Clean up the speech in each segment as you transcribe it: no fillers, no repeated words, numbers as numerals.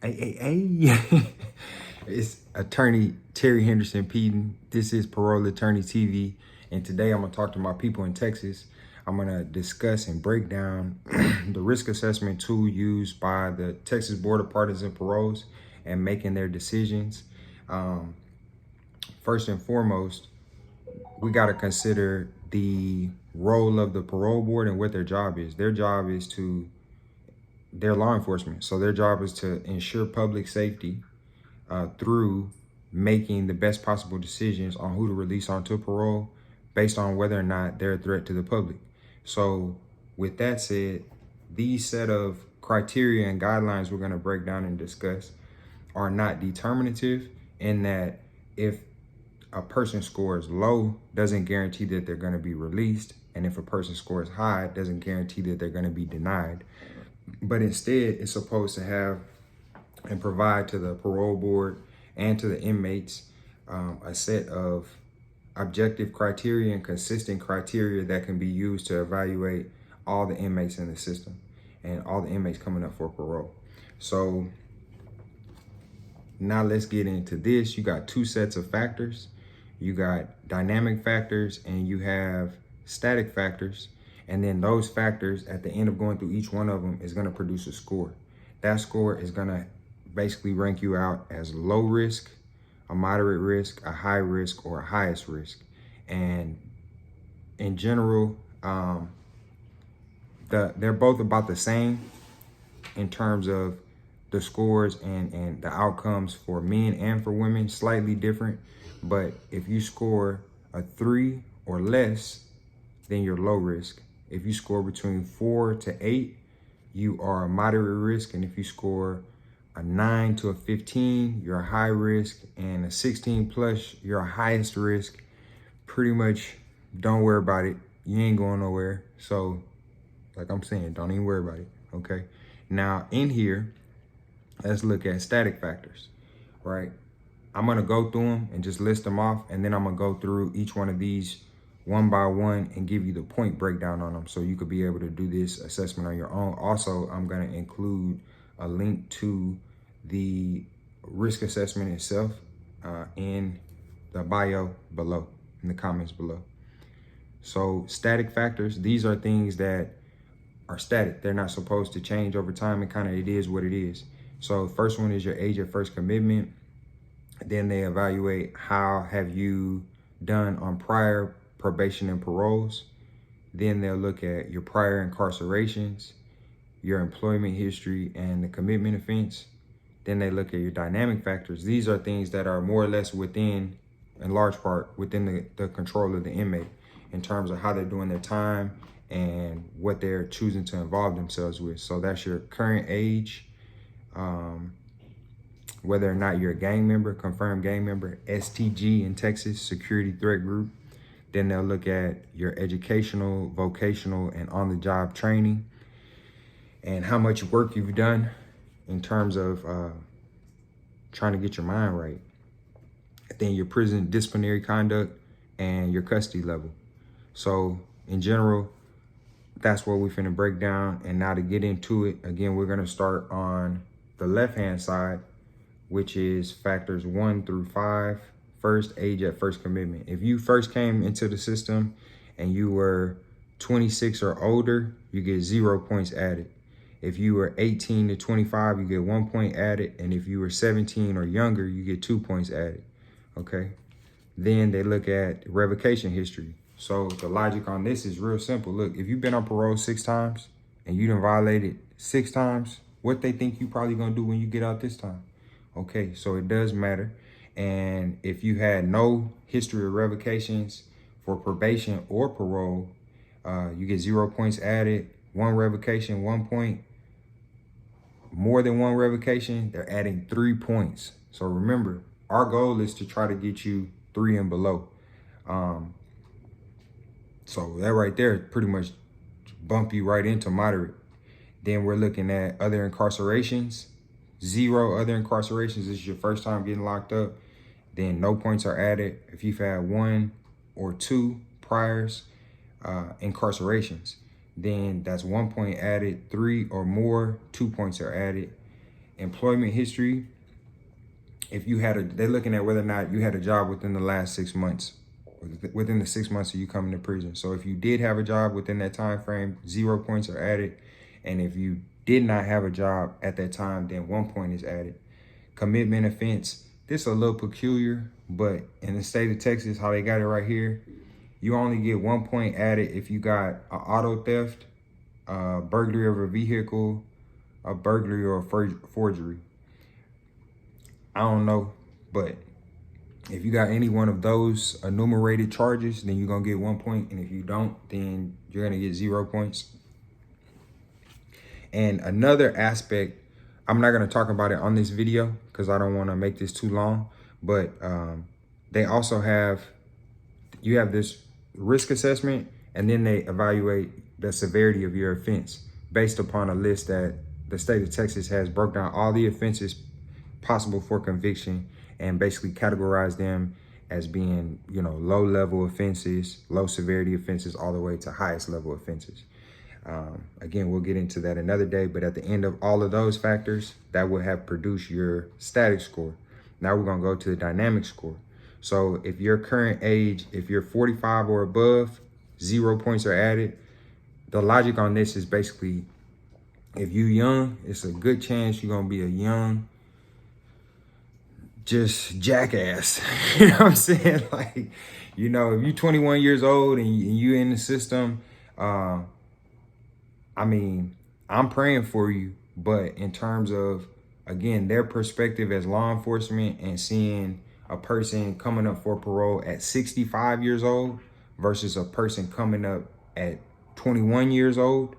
Hey. It's attorney Terry Henderson Peden. This is Parole Attorney TV. And today I'm going to talk to my people in Texas. I'm going to discuss and break down the risk assessment tool used by the Texas Board of Pardons and Paroles and making their decisions. First and foremost, we got to consider the role of the parole board and what their job is. Their job is they're law enforcement. So their job is to ensure public safety through making the best possible decisions on who to release onto parole based on whether or not they're a threat to the public. So with that said, these set of criteria and guidelines we're going to break down and discuss are not determinative, in that if a person scores low, doesn't guarantee that they're going to be released. And if a person scores high, doesn't guarantee that they're going to be denied. But instead, it's supposed to have and provide to the parole board and to the inmates a set of objective criteria and consistent criteria that can be used to evaluate all the inmates in the system and all the inmates coming up for parole. So now let's get into this. You got two sets of factors. You got dynamic factors and you have static factors. And then those factors, at the end of going through each one of them, is going to produce a score. That score is going to basically rank you out as low risk, a moderate risk, a high risk, or a highest risk. And in general, they're both about the same in terms of the scores and the outcomes for men and for women, slightly different. But if you score a 3 or less, then you're low risk. If you score between 4 to 8, you are a moderate risk. And if you score a 9 to a 15, you're a high risk. And a 16 plus, you're a highest risk. Pretty much don't worry about it. You ain't going nowhere. So like I'm saying, don't even worry about it, okay? Now in here, let's look at static factors, right? I'm gonna go through them and just list them off, and then I'm gonna go through each one of these one by one and give you the point breakdown on them so you could be able to do this assessment on your own. Also, I'm gonna include a link to the risk assessment itself in the bio below, in the comments below. So static factors, these are things that are static. They're not supposed to change over time, and kind of it is what it is. So first one is your age of first commitment. Then they evaluate how have you done on prior probation and paroles. Then they'll look at your prior incarcerations, your employment history, and the commitment offense. Then they look at your dynamic factors. These are things that are more or less within, in large part, within the control of the inmate in terms of how they're doing their time and what they're choosing to involve themselves with. So that's your current age, whether or not you're a gang member, confirmed gang member, STG in Texas, security threat group. Then they'll look at your educational, vocational, and on-the-job training and how much work you've done in terms of trying to get your mind right. Then your prison disciplinary conduct and your custody level. So in general, that's what we're finna break down. And now to get into it, again, we're gonna start on the left-hand side, which is factors 1 through 5. First, age at first commitment. If you first came into the system and you were 26 or older, you get 0 points added. If you were 18 to 25, you get 1 point added. And if you were 17 or younger, you get 2 points added, okay? Then they look at revocation history. So the logic on this is real simple. Look, if you've been on parole 6 times and you done violated 6 times, what they think you probably gonna do when you get out this time? Okay, so it does matter. And if you had no history of revocations for probation or parole, you get 0 points added. 1 revocation, 1 point. More than 1 revocation, they're adding 3 points. So remember, our goal is to try to get you 3 and below. So that right there pretty much bump you right into moderate. Then we're looking at other incarcerations. 0 other incarcerations. This is your first time getting locked up. Then no points are added if you've had 1 or 2 priors incarcerations. Then that's 1 point added. 3 or more, 2 points are added. employment history. If you had they're looking at whether or not you had a job within the last 6 months, within the 6 months of you coming to prison. So if you did have a job within that time frame, 0 points are added. And if you did not have a job at that time, then 1 point is added. Commitment offense, this is a little peculiar, but in the state of Texas, how they got it right here, you only get 1 point added if you got an auto theft, burglary of a vehicle, a burglary or a forgery. I don't know, but if you got any one of those enumerated charges, then you're gonna get 1 point. And if you don't, then you're gonna get 0 points. And another aspect, I'm not gonna talk about it on this video because I don't wanna make this too long, but they also you have this risk assessment, and then they evaluate the severity of your offense based upon a list that the state of Texas has broke down all the offenses possible for conviction and basically categorize them as being, low level offenses, low severity offenses, all the way to highest level offenses. Again, we'll get into that another day, but at the end of all of those factors, that would have produced your static score. Now we're gonna go to the dynamic score. So if your current age, if you're 45 or above, 0 points are added. The logic on this is basically, if you're young, it's a good chance you're gonna be a young, just jackass. You know what I'm saying? Like, if you're 21 years old and you in the system, I'm praying for you, but in terms of, again, their perspective as law enforcement and seeing a person coming up for parole at 65 years old versus a person coming up at 21 years old,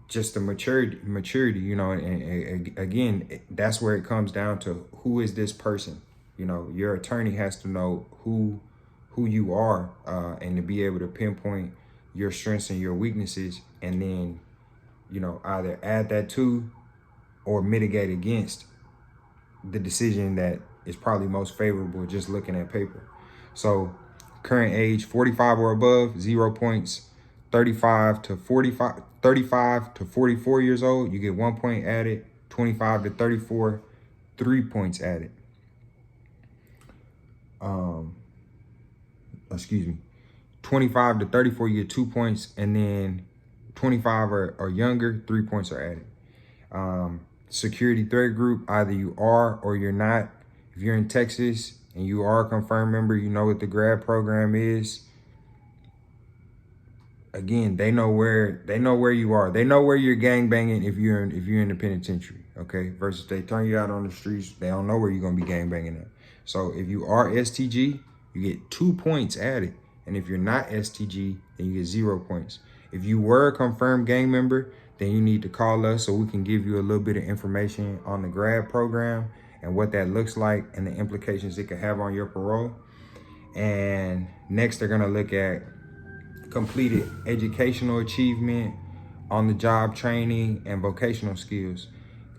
just the maturity, and again, that's where it comes down to, who is this person? Your attorney has to know who you are, and to be able to pinpoint your strengths and your weaknesses, and then, either add that to or mitigate against the decision that is probably most favorable just looking at paper. So current age, 45 or above, 0 points. 35 to 44 years old, you get 1 point added. 25 to 34, 3 points added. 25 to 34, you get 2 points, and then 25 or younger, 3 points are added. Security threat group, either you are or you're not. If you're in Texas and you are a confirmed member, you know what the grad program is. Again, they know where you are. They know where you're gangbanging if you're in the penitentiary, okay? Versus they turn you out on the streets, they don't know where you're gonna be gangbanging at. So if you are STG, you get 2 points added. And if you're not STG, then you get 0 points. If you were a confirmed gang member, then you need to call us so we can give you a little bit of information on the grad program and what that looks like and the implications it could have on your parole. And next, they're gonna look at completed educational achievement, on the job training, and vocational skills.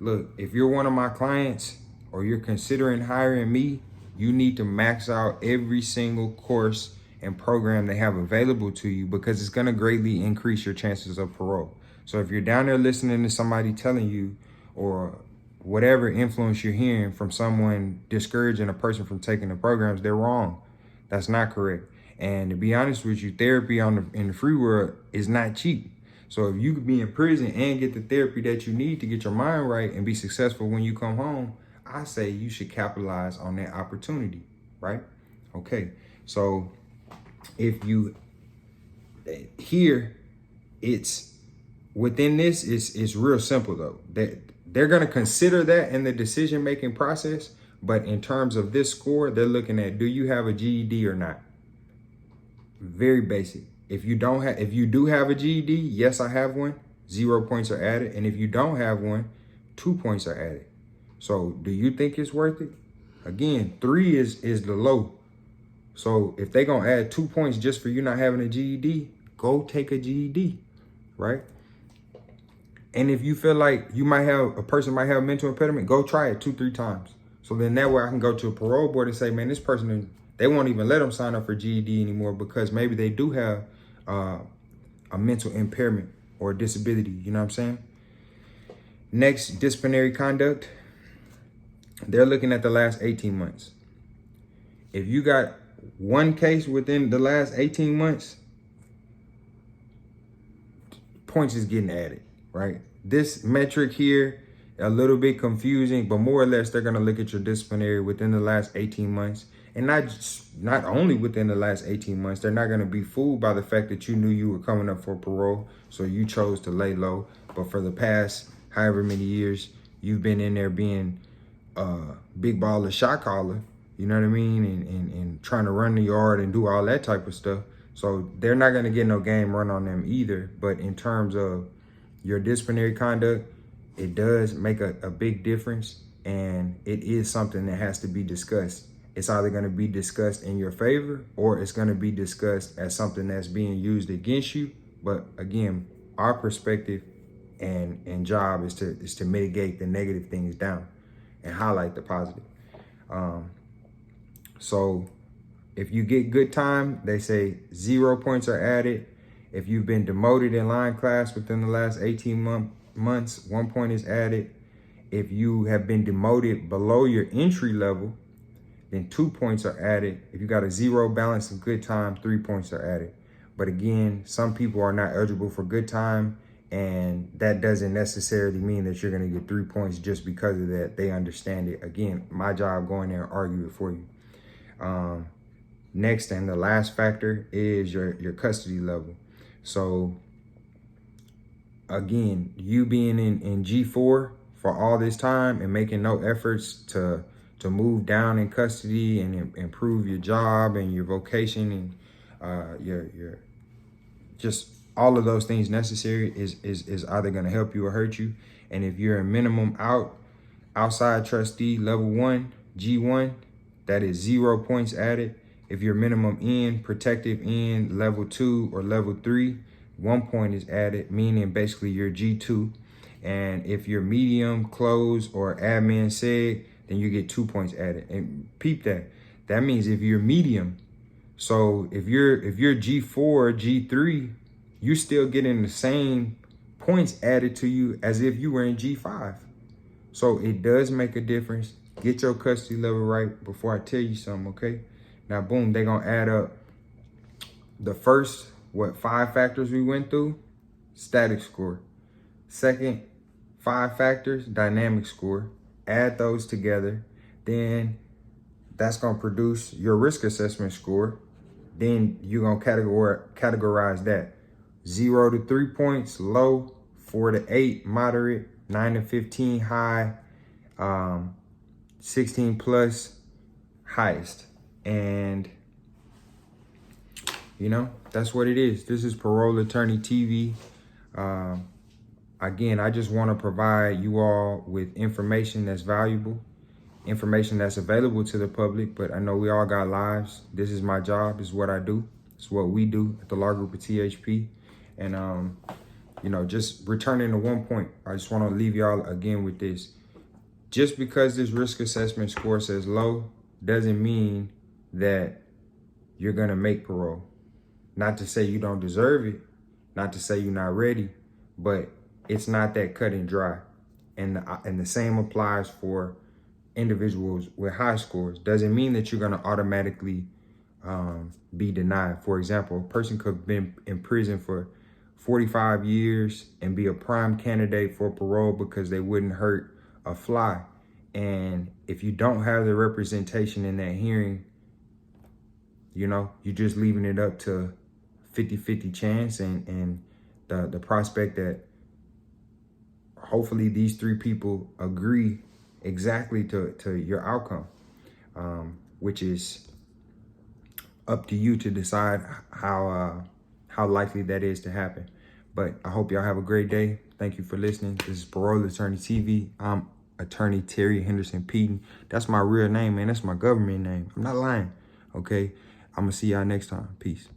Look, if you're one of my clients or you're considering hiring me, you need to max out every single course and program they have available to you, because it's gonna greatly increase your chances of parole. So if you're down there listening to somebody telling you, or whatever influence you're hearing from someone discouraging a person from taking the programs, they're wrong. That's not correct. And to be honest with you, therapy in the free world is not cheap. So if you could be in prison and get the therapy that you need to get your mind right and be successful when you come home, I say you should capitalize on that opportunity, right? Okay, so if you here, it's within this, it's real simple though. They're gonna consider that in the decision-making process, but in terms of this score, they're looking at, do you have a GED or not? Very basic. If you do have a GED, yes, I have one, 0 points are added. And if you don't have one, 2 points are added. So do you think it's worth it? Again, 3 is the low. So if they're gonna add 2 points just for you not having a GED, go take a GED, right? And if you feel like a person might have a mental impediment, go try it 2-3 times. So then that way I can go to a parole board and say, man, this person, they won't even let them sign up for GED anymore because maybe they do have a mental impairment or a disability. You know what I'm saying? Next, disciplinary conduct. They're looking at the last 18 months. If you got one case within the last 18 months, points is getting added, right? This metric here, a little bit confusing, but more or less, they're gonna look at your disciplinary within the last 18 months. And not only within the last 18 months, they're not gonna be fooled by the fact that you knew you were coming up for parole, so you chose to lay low. But for the past however many years, you've been in there being big baller, shot caller, you know what I mean? And trying to run the yard and do all that type of stuff. So they're not going to get no game run on them either. But in terms of your disciplinary conduct, it does make a big difference. And it is something that has to be discussed. It's either going to be discussed in your favor or it's going to be discussed as something that's being used against you. But again, our perspective and job is to mitigate the negative things down and highlight the positive. So if you get good time, they say 0 points are added. If you've been demoted in line class within the last 18 months, 1 point is added. If you have been demoted below your entry level, then 2 points are added. If you got a 0 balance of good time, 3 points are added. But again, some people are not eligible for good time, and that doesn't necessarily mean that you're going to get 3 points just because of that. They understand it. Again, my job going there and argue it for you. Next and the last factor is your custody level. So again, you being in G4 for all this time and making no efforts to move down in custody and improve your job and your vocation and your just all of those things necessary is either going to help you or hurt you. And if you're a minimum outside trustee level 1, G1, that is 0 points added. If you're minimum in, protective in level 2 or level 3, 1 point is added, meaning basically you're G2. And if you're medium, close, or admin seg, then you get 2 points added. And peep that. That means if you're medium, so if you're G4, G3, you still getting the same points added to you as if you were in G5. So it does make a difference. Get your custody level right before I tell you something, okay? Now, boom, they're going to add up the first, 5 factors we went through, static score. Second, 5 factors, dynamic score. Add those together. Then that's going to produce your risk assessment score. Then you're going to categorize that. 0 to 3 points, low. 4 to 8, moderate. 9 to 15, high. 16 plus, highest. And, you know, that's what it is. This is Parole Attorney TV. Again, I just want to provide you all with information that's valuable, information that's available to the public, but I know we all got lives. This is my job. This is what I do. It's what we do at the law group of THP. And, you know, just returning to 1 point, I just want to leave y'all again with this. Just because this risk assessment score says low doesn't mean that you're going to make parole. Not to say you don't deserve it, not to say you're not ready, but it's not that cut and dry. And the same applies for individuals with high scores. Doesn't mean that you're going to automatically be denied. For example, a person could have been in prison for 45 years and be a prime candidate for parole because they wouldn't hurt a fly. And if you don't have the representation in that hearing, you know, you're just leaving it up to 50-50 chance and the prospect that hopefully these 3 people agree exactly to your outcome, which is up to you to decide how likely that is to happen. But I hope y'all have a great day. Thank you for listening. This is Parole Attorney TV. I'm Attorney Terry Henderson Peden. That's my real name, man. That's my government name. I'm not lying. Okay. I'm gonna see y'all next time. Peace.